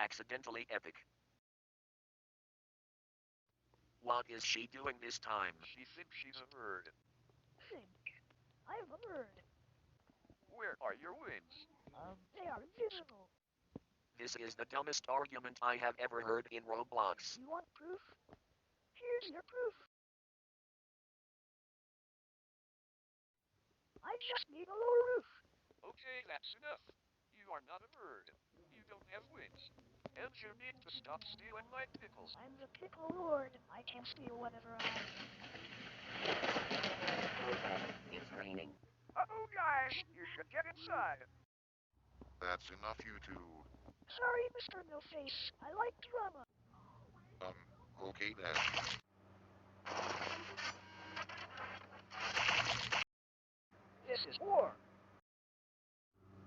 accidentally epic. What is she doing this time? She thinks she's a bird. Think. I'm a bird. Where are your wings? They are invisible. This is the dumbest argument I have ever heard in Roblox. You want proof? Here's your proof. I just need a lower roof. Okay, that's enough. You are not a bird. You don't have wings. And you need to stop stealing my pickles. I'm the pickle lord. I can steal whatever I want. It's raining. Uh-oh, guys, you should get inside. That's enough, you two. Sorry, Mr. No-Face. I like drama. Okay then. This is war.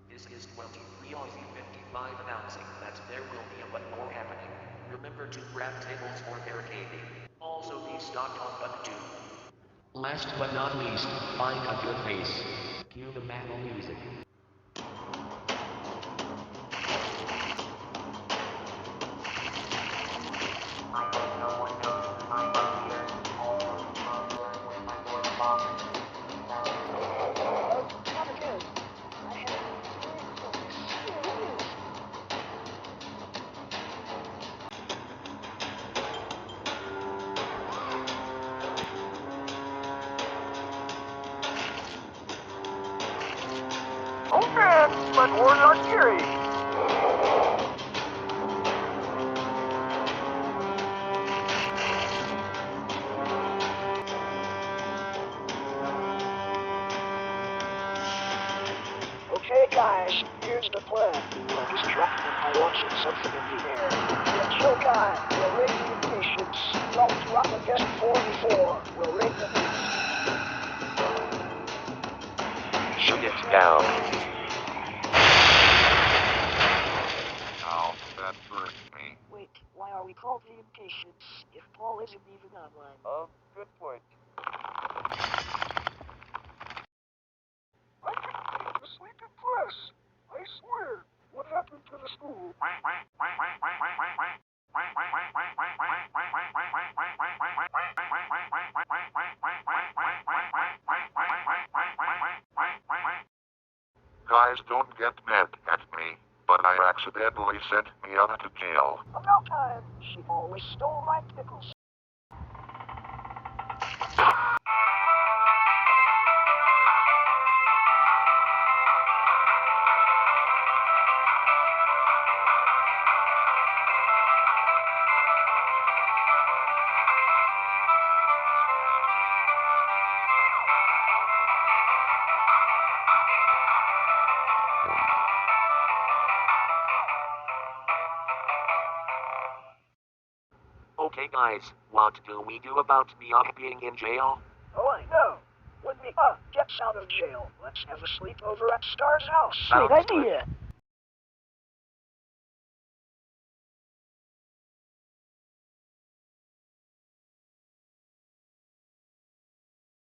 This is 23 Aussie 55 announcing that there will be a lot more happening. Remember to grab tables for barricading. Also be stocked on button 2. Last but not least, find a good face. Cue the metal music. Not again. I have Oh man, but we're not Gary. Okay, guys, here's the plan. We'll distract them by launching something in the air. We'll kill Guy. We'll raid the impatience. Don't drop a guest 44. We'll raid the beast. Shoot it down. Ow, that hurt me. Wait, why are we called the impatience if Paul isn't even online? Good point. The sleeping press. I swear. What happened to the school? Guys, don't get mad at me, but I accidentally sent Mia to jail. About time. She always stole my pickles. Okay guys, what do we do about Mia being in jail? Oh, I know. When Mia gets out of jail, let's have a sleepover at Star's house. Sounds Great good. idea.